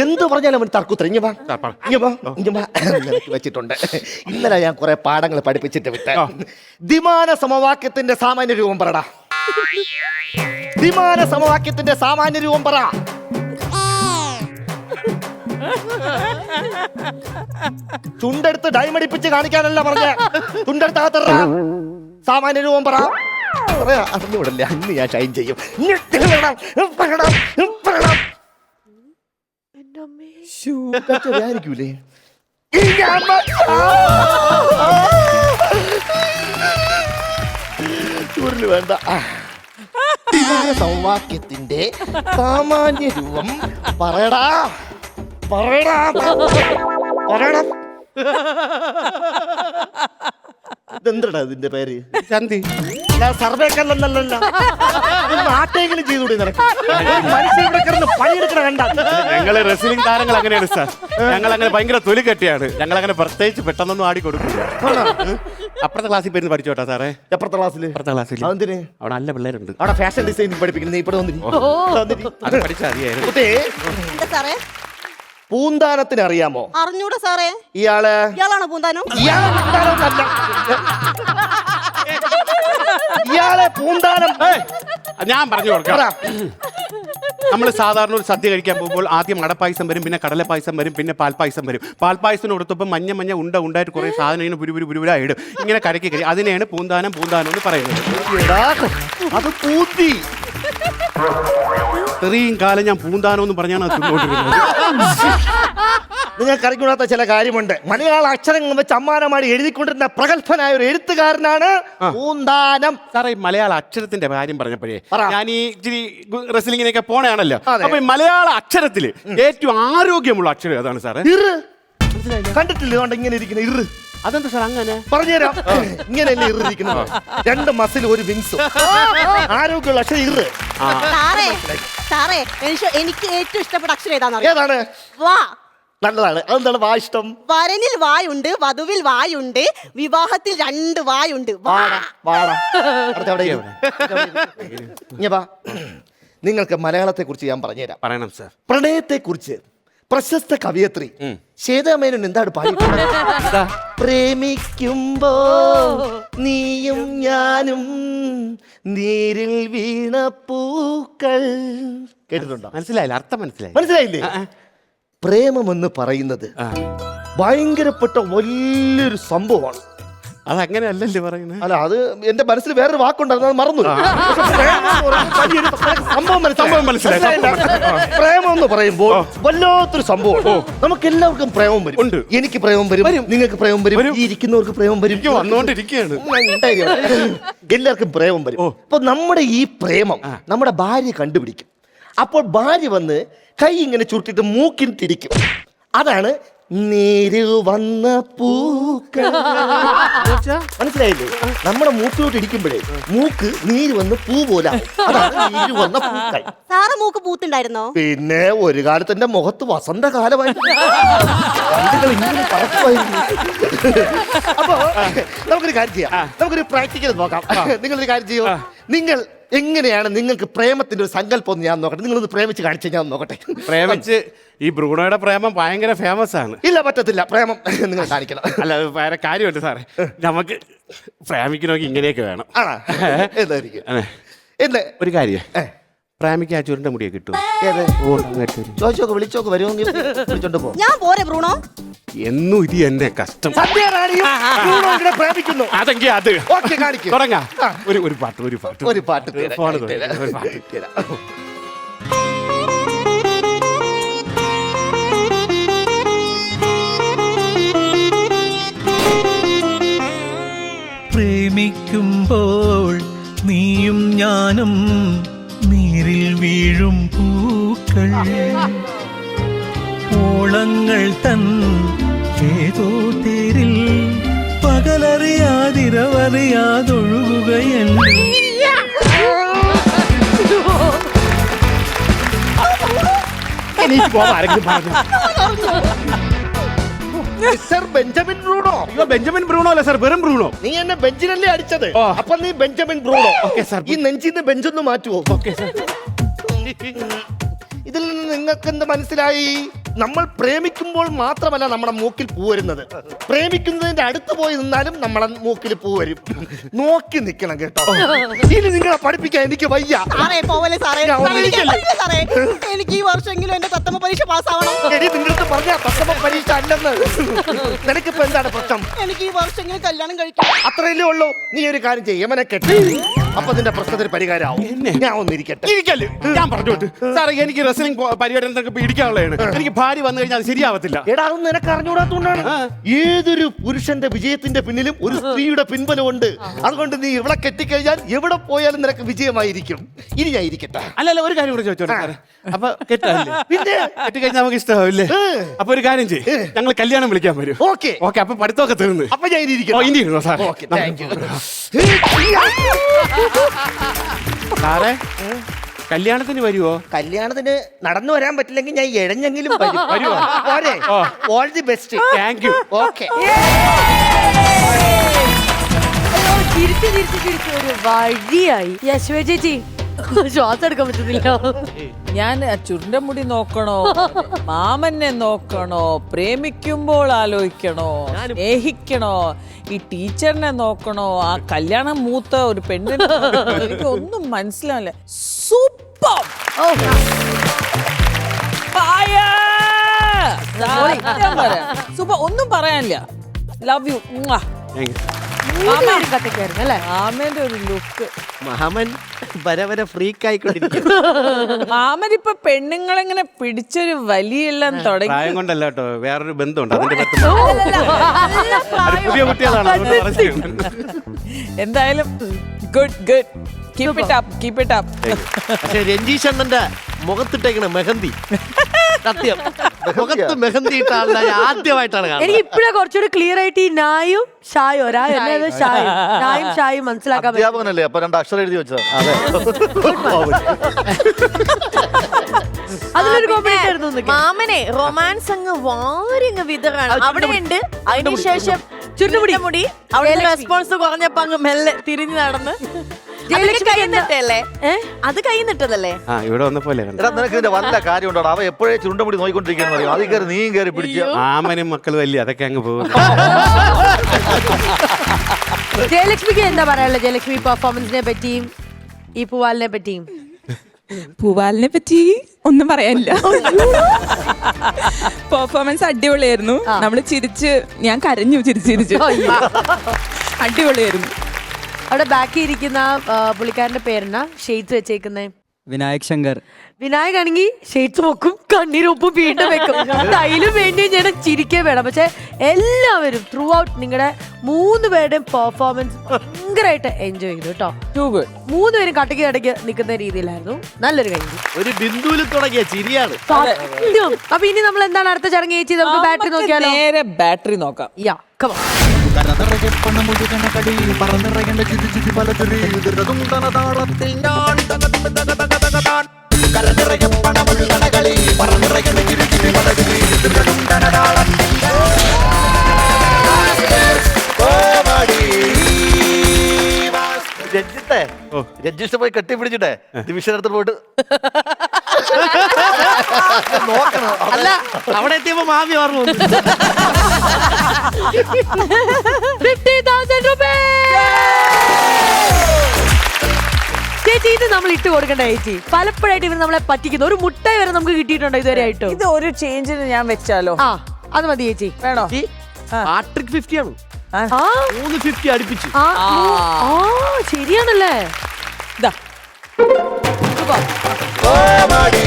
എന്ത് പറഞ്ഞാലും അവൻ തർക്കുത്തരം. വെച്ചിട്ടുണ്ട്. ഇന്നലെ ഞാൻ കുറെ പാഠങ്ങൾ പഠിപ്പിച്ചിട്ട് വിട്ട. ദ്വിമാന സമവാക്യത്തിന്റെ സാമാന്യ രൂപം പറടാ. ദ്വിമാന സമവാക്യത്തിന്റെ സാമാന്യ രൂപം പറ. ചുണ്ടെടുത്ത് ഡൈമടിപ്പിച്ച് കാണിക്കാനല്ല പറഞ്ഞ. ചുണ്ടെടുത്ത് അകത്തറ. സാമാന്യ രൂപം പറ. അറിഞ്ഞുവിടല്ലേ, അന്ന് ഞാൻ ഷൈൻ ചെയ്യും. ആയിരിക്കൂലേ ചൂരില് വേണ്ട. സൗവാക്യത്തിന്റെ സാമാന്യ രൂപം പറയടാ. പറയടാ പറയടാ. ഇതെന്തടാ ഇതിന്റെ പേര്? ചന്തി. സർവേക്കല്ലല്ലോ. ആട്ടെങ്കിലും ചെയ്തുകൂടി നിനക്ക്. പണിയെടുക്കണ കണ്ട. ഞങ്ങള് റെസ്ലിംഗ് താരങ്ങൾ അങ്ങനെയാണ് സാർ. ഞങ്ങൾ അങ്ങനെ ഭയങ്കര തൊലി കെട്ടിയാണ്. ഞങ്ങൾ അങ്ങനെ പ്രത്യേകിച്ച് പെട്ടെന്നൊന്നും ആടി കൊടുക്കില്ല. അപ്പുറത്തെ ക്ലാസ്സിൽ പോയി പഠിച്ചോട്ടാ സാറേ. എപ്പുറത്തെ ക്ലാസ്സിൽ? അപ്പുറത്തെ ക്ലാസ്സിൽ. അതെന്തിന്? അവിടെ നല്ല പിള്ളേരുണ്ട്. അവിടെ ഫാഷൻ ഡിസൈനിങ് പഠിപ്പിക്കുന്നത്. നീ ഇവിടെ അത് പഠിച്ചാൽ മതിയായിരുന്നു. പൂന്താനത്തിന് അറിയാമോ? അറിഞ്ഞൂടാ സാറേ. ഇയാളാണ് പൂന്താനം. ഇയാളെ പൂന്താനം ഞാൻ പറഞ്ഞു കൊടുക്കാം. നമ്മൾ സാധാരണ ഒരു സദ്യ കഴിക്കാൻ പോകുമ്പോൾ ആദ്യം അടപ്പായസം വരും, പിന്നെ കടലപ്പായസം വരും, പിന്നെ പാൽപ്പായസം വരും. പാൽപ്പായസം കൊടുത്തപ്പോൾ മഞ്ഞ ഉണ്ടായിട്ട് കുറെ സാധനം ഇങ്ങനെ പുരുപുരായിടും. ഇങ്ങനെ കരക്കി കഴിയും. അതിനെയാണ് പൂന്താനം എന്ന് പറയുന്നത്. അത് പൂത്തി. ഇത്രയും കാലം ഞാൻ പൂന്താനം എന്ന് പറഞ്ഞാണ് തിന്നോണ്ടിരുന്നത്. നിങ്ങൾക്ക് അറിഞ്ഞൂടാത്ത ചില കാര്യമുണ്ട്. മലയാള അക്ഷരങ്ങൾ വെച്ച് അമ്മാനമാടി എഴുതിക്കൊണ്ടിരുന്ന പ്രഗത്ഭനായ ഒരു എഴുത്തുകാരനാണ് പൂന്താനം. സാറേ, മലയാള അക്ഷരത്തിന്റെ കാര്യം പറഞ്ഞപ്പോഴേ ഞാൻ ഈ ഇച്ചിരി റെസ്ലിംഗിനൊക്കെ പോണയാണല്ലോ. അപ്പൊ ഈ മലയാള അക്ഷരത്തില് ഏറ്റവും ആരോഗ്യമുള്ള അക്ഷരം ഏതാണ് സാറേ? കണ്ടിട്ടില്ല ഇങ്ങനെ ഇരിക്കുന്ന ഇറ്. അതെന്താ സാർ അങ്ങനെ? പറഞ്ഞുതരാം. ഇങ്ങനെയല്ലേ ഇറിയിരിക്കുന്നത്. 2 മസിൽ 1 വിങ്സും. ആരോഗ്യമുള്ള അക്ഷരം ഇറ്. എനിക്ക് ഏറ്റവും ഇഷ്ടപ്പെട്ട അക്ഷരം ഏതാണ്? വാ. നല്ലതാണ്. അതെന്താണ് വാ ഇഷ്ടം? വരനിൽ വായുണ്ട്, വധുവിൽ വായുണ്ട്, വിവാഹത്തിൽ 2 വായുണ്ട്. നിങ്ങൾക്ക് മലയാളത്തെ കുറിച്ച് ഞാൻ പറഞ്ഞുതരാം. പറയണം സാർ. പ്രണയത്തെ കുറിച്ച് പ്രശസ്ത കവിയത്രി ശ്വേതാമേനോൻ എന്താണ് പാടിയിട്ടുള്ളത്? പ്രേമിക്കുമ്പോ നീയും ഞാനും നീരിൽ വീണ പൂക്കൾ. കേട്ടിട്ടുണ്ടോ? മനസ്സിലായില്ല. അർത്ഥം മനസ്സിലായില്ലേ? പ്രേമമെന്ന് പറയുന്നത് ഭയങ്കരപ്പെട്ട വലിയൊരു സംഭവമാണ്. അതങ്ങനെ അല്ലല്ലേ പറയുന്നത്? അല്ല, അത് എന്റെ മനസ്സിൽ വേറൊരു വാക്കുണ്ടായിരുന്നു, അത് മറന്നു. സംഭവം മനസ്സിലായി. പ്രേമം എന്ന് പറയുമ്പോൾ വല്ലാത്തൊരു സംഭവം. നമുക്ക് എല്ലാവർക്കും പ്രേമം വരും. എനിക്ക് പ്രേമം വരും, നിങ്ങൾക്ക് പ്രേമം വരും, ഈ ഇരിക്കുന്നവർക്ക് പ്രേമം വരും. വന്നുകൊണ്ടിരിക്കുകയാണ്. എല്ലാവർക്കും പ്രേമം വരും. അപ്പൊ നമ്മുടെ ഈ പ്രേമം നമ്മുടെ ഭാര്യ കണ്ടുപിടിക്കും. അപ്പോൾ ഭാര്യ വന്ന് കൈ ഇങ്ങനെ ചുരുട്ടിട്ട് മൂക്കിൽ തിരിക്കും. അതാണ് നീര് വന്ന പൂക്കൾ. മനസ്സിലായില്ലേ? നമ്മുടെ മൂക്കിലോട്ട് ഇടിക്കുമ്പോഴേ മൂക്ക് നീര് വന്ന് പൂ പോലെ. അതാണ് നീര് വന്ന പൂക്കൾ. സാറ് മൂക്ക് പൂത്തുണ്ടായിരുന്നോ? പിന്നെ ഒരു കാലത്ത് എന്റെ മുഖത്ത് വസന്തകാലമായിരുന്നു. ഇങ്ങനെ പറക്കുമായിരുന്നു. അപ്പൊ നമുക്കൊരു കാര്യം ചെയ്യാം. നമുക്കൊരു പ്രാക്ടിക്കൽ നോക്കാം. നിങ്ങളൊരു കാര്യം ചെയ്യോ. നിങ്ങൾ എങ്ങനെയാണ് നിങ്ങൾക്ക് പ്രേമത്തിന്റെ ഒരു സങ്കല്പം ഒന്ന് ഞാൻ നോക്കട്ടെ. നിങ്ങളൊന്ന് പ്രേമിച്ച് കാണിച്ചു ഞാൻ നോക്കട്ടെ. പ്രേമിച്ച് ഈ ബ്രൂണോയുടെ പ്രേമം ഭയങ്കര ഫേമസ് ആണ്. ഇല്ല, പറ്റത്തില്ല. പ്രേമം നിങ്ങൾ കാണിക്കണം. അല്ല, അത് വേറെ കാര്യമുണ്ട് സാറേ. നമുക്ക് പ്രേമിക്കണമെങ്കിൽ ഇങ്ങനെയൊക്കെ വേണം. എന്താ ഒരു കാര്യം, പ്രേമിക്ക് ആ ചുരുണ്ട മുടിയെ കിട്ടും. ചോദിച്ചോക്ക്, വിളിച്ചോക്ക്, വരുമെങ്കിൽ വിളിച്ചോണ്ട് പോ. ഞാൻ പോരെ ബ്രൂണോ. എന്നും ഇത് എന്നെ കഷ്ടം. പ്രേമിക്കുന്നു. അതെങ്കിൽ അത് തുടങ്ങാം. ഒരു പാട്ട് ഫോൺ പ്രേമിക്കുമ്പോൾ നീയും ഞാനും നീരിൽ വീഴും പൂക്കൾ, ഓളങ്ങൾ തൻ ഏതോ തേരിൽ പകലറിയാതിരവറിയാതൊഴുകുകയല്ലേ. Benjamin Bruno? ബെഞ്ചമിൻ ബ്രൂണോ അല്ല സാർ, വെറും ബ്രൂണോ. നീ എന്നെ ബെഞ്ചിനല്ലേ അടിച്ചത്? അപ്പൊ നീ ബെഞ്ചമിൻ ബ്രൂണോ. ഈ നെഞ്ചിന്ന് ബെഞ്ചൊന്ന് മാറ്റുവോ? ഇതിൽ നിന്ന് നിങ്ങൾക്ക് എന്ത് മനസ്സിലായി? നമ്മൾ പ്രേമിക്കുമ്പോൾ മാത്രമല്ല നമ്മുടെ മൂക്കിൽ പൂ വരുന്നത്, പ്രേമിക്കുന്നതിന്റെ അടുത്ത് പോയി നിന്നാലും നമ്മളെ മൂക്കിൽ പൂ വരും. നോക്കി നിൽക്കണം കേട്ടോ. ഇനി നിങ്ങളെ പഠിപ്പിക്കാൻ എനിക്ക് വയ്യ. സാറേ പോവല്ലേ സാറേ, ഞാൻ സാറേ, എനിക്ക് ഒന്നിരിക്കല്ലേ. പറ്റില്ല സാറേ. എനിക്ക് ഈ വർഷമെങ്കിലും എന്റെ തത്തമ്മ പരീക്ഷ പാസ്സാവണം. എടി നിങ്ങളുടെ പറഞ്ഞ പ്രഥമ പരീക്ഷ അല്ലെന്ന്. നിനക്കിപ്പോ എന്താണ് പ്രശ്നം? എനിക്ക് ഈ വർഷമെങ്കിലും കല്യാണം കഴിക്കണം. അത്രയല്ലേ ഉള്ളൂ. നീ ഒരു കാര്യം ചെയ്യും, യമനെ കെട്ടി, അപ്പൊ നിന്റെ പ്രശ്നത്തിന് പരിഹാരമാവും. ഞാൻ ഒന്നിരിക്കട്ടെ. ഇരിക്കല്ലേ, ഞാൻ പറഞ്ഞോട്ട് സാറേ, എനിക്ക് റെസ്ലിംഗ് പര്യടനത്തിനൊക്കെ പിടിക്കാനുള്ളതാണ്. എനിക്ക് ഭാര്യ വന്നു കഴിഞ്ഞാൽ അത് ശരിയാവത്തില്ല. എടാ അത് നിനക്ക് അറിഞ്ഞൂടാത്തോണ്ടാണ്. ഏതൊരു പുരുഷന്റെ വിജയത്തിന്റെ പിന്നിലും ഒരു സ്ത്രീയുടെ പിൻബലമുണ്ട്. അതുകൊണ്ട് നീ ഇവിടെ കെട്ടിക്കഴിഞ്ഞാൽ എവിടെ പോയാലും നിനക്ക് വിജയമായിരിക്കും. ഇനി ഞാൻ ഇരിക്കട്ടെ. അല്ലല്ല, ഒരു കാര്യം കൂടെ ചോദിച്ചോട്ടെ സാറേ. അപ്പൊ കെട്ടല്ലേ, പിന്നെ കെട്ടിക്കഴിഞ്ഞാൽ നമുക്ക് ഇഷ്ടമാവില്ലേ? അപ്പൊ ഒരു കാര്യം ചെയ്യും, ഞങ്ങൾ കല്യാണം വിളിക്കാൻ വരും. ഓക്കെ ഓക്കെ, അപ്പൊ പഠിത്തമൊക്കെ തീർന്ന്. അപ്പൊ ഞാൻ ഇനി ഓ, ഇരിക്കട്ടെ. ഇനി ഇരുന്നോ സാർ. Okay, thank you. സാറേ, കല്യാണത്തിന് വരുവോ? കല്യാണത്തിന് നടന്നു വരാൻ പറ്റില്ലെങ്കിൽ ഞാൻ എഴഞ്ഞെങ്കിലും വരും. വരുവോ? പോരെ? ഓ. All the best. Thank you. Okay. തിരിച്ച് ഒരു വഴിയായി. യശ്വ ചേച്ചി ശ്വാസം എടുക്കാൻ പറ്റുന്നില്ല. ഞാൻ ചുരുണ്ട മുടി നോക്കണോ, മാമനെ നോക്കണോ, പ്രേമിക്കുമ്പോൾ ആലോചിക്കണോ, സ്നേഹിക്കണോ, ഈ ടീച്ചറിനെ നോക്കണോ, ആ കല്യാണം മൂത്ത ഒരു പെണ്ണിനെ നോക്കണോ? എനിക്ക് ഒന്നും മനസ്സിലാവില്ല. സൂപ്പർ സൂപ്പർ, ഒന്നും പറയാനില്ല. Love you. Thank you. കട്ടക്കായിരുന്നു അല്ലേ? മാമന്റെ ഒരു ലുക്ക്. മാമൻ വരെ ഫ്രീക്ക് ആയിക്കൊണ്ടിരിക്കും. മാമൻ ഇപ്പൊ പെണ്ണുങ്ങളെങ്ങനെ പിടിച്ചൊരു വലിയെല്ലാം തുടങ്ങി. പ്രായം കൊണ്ടല്ല കേട്ടോ, വേറൊരു ബന്ധമുണ്ട്. അതിന്റെ അത് പുതിയ കുട്ടികളാണ്, അതുകൊണ്ട് പറഞ്ഞിട്ടുണ്ട്. എന്തായാലും good good, keep it up, keep it up. പക്ഷെ രഞ്ജീഷ് അണ്ണന്റെ മുഖത്തിട്ടേക്കണ മെഹന്തി, സത്യം മുഖത്ത് മെഹന്തി ഇട്ട ആളുടെ ആദ്യമായിട്ടാണ് കാണുന്നത്. എനിക്ക് ഇപ്പഴാ കുറച്ചുകൂടി ക്ലിയർ ആയിട്ട് ഈ നായും ഷായോ നായും ഷായും മനസ്സിലാക്കാൻ പറ്റും. അധ്യാപകനല്ലേ, അപ്പൊ 2 അക്ഷരം എഴുതി വെച്ചത്. അതിലൊരു കോമ്പറ്റീഷൻ ആയിരുന്നു എന്നൊക്കെ. മാമനെ റൊമാൻസ് അങ്ങ് വാരിങ്ങ് വിതറാണ്. അവിടെ ഉണ്ട്. അതിനുശേഷം ചുരുമുടി അവിടെ റെസ്പോൺസ് കുറഞ്ഞപ്പോ അങ്ങ് മെല്ലെ തിരിഞ്ഞു നടന്ന് കൈന്നിട്ടല്ലേ? അത് കൈന്നിട്ടതല്ലേ? ആ, ഇവിടെ വന്നപ്പോലെ എടാ നിനക്ക് ഇതിന്റെ വല്ല കാര്യം ഉണ്ടോ? അവ എപ്പോഴേ ചുരുണ്ടമുടി നോയിക്കൊണ്ടിരിക്കുന്നു പറയും. അത് കയറി നീയും കയറി പിടിക്കുക. മാമനും മക്കളും അല്ലേ, അതൊക്കെ അങ്ങ് പോകും. ജയലക്ഷ്മിക്ക് എന്താ പറയാനുള്ളത്? ജയലക്ഷ്മി പെർഫോമൻസിനെ പറ്റിയും ഈ പൂവാലിനെ പറ്റിയും. പൂവാലിനെ പറ്റി ഒന്നും പറയാനില്ല. പെർഫോമൻസ് അടിപൊളിയായിരുന്നു. നമ്മള് ചിരിച്ച്, ഞാൻ കരഞ്ഞു ചിരിച്ചു. അടിപൊളിയായിരുന്നു. അവിടെ ബാക്കി ഇരിക്കുന്ന പുള്ളിക്കാരന്റെ പേരെന്നാ ഷെയ്ഡ്സ് വെച്ചേക്കുന്നേ? വിനായക് ശങ്കർ. വിനായക് ആണെങ്കിൽ ഷെയ്ഡ്സ് വെക്കും, കണ്ണീരൊപ്പം വീണ്ടും വെക്കും. സ്റ്റൈലും വേണ്ടിയും ചെയ്യണം, ചിരിക്കേ വേണം. പക്ഷെ എല്ലാവരും ത്രൂ ഔട്ട് നിങ്ങളുടെ 3 പേരുടെയും പെർഫോമൻസ് ഭയങ്കരമായിട്ട് എൻജോയ് ചെയ്തു കേട്ടോ. 3 പേരും കട്ടയ്ക്ക് കടയ്ക്ക് നിൽക്കുന്ന രീതിയിലായിരുന്നു. നല്ലൊരു കഴിഞ്ഞു. ഒരു ബിന്ദുവിൽ തുടങ്ങിയ ചിരിയാണ്. സത്യം. അപ്പൊ ഇനി നമ്മൾ എന്താണ് അടുത്ത ചടങ്ങ് ചേച്ചി? നമുക്ക് ബാറ്ററി നോക്കിയാലോ? നേരെ ബാറ്ററി നോക്കാം. യാ, come on. രഞ്ജിത്തെ, രഞ്ജിഷ് പോയി കെട്ടിപ്പിടിച്ചിട്ടെ ദിവിഷനടുത്ത് പോയിട്ട് നോക്കണം. അല്ല, അവിടെ എത്തിയപ്പോ മാവി ഓർമ്മ വന്നു. 50,000 rupees. ചേച്ചി ഇത് നമ്മൾ ഇട്ട് കൊടുക്കണ്ട ചേച്ചി. പലപ്പോഴായിട്ട് ഇവർ നമ്മളെ പറ്റിക്കുന്നു. ഒരു മുട്ടായി വരെ നമുക്ക് കിട്ടിയിട്ടുണ്ടോ ഇതുവരെ ആയിട്ടോ? ഇത് ഒരു ചേഞ്ചിന് ഞാൻ വെച്ചാലോ? ആ, അത് മതി ചേച്ചി. വേണോ? ഹാട്രിക് 50 ആണ്. ആ 350 അടുപ്പിച്ചു. ആ, ആ, ശരിയാണല്ലേ? ഇതാ കോമഡി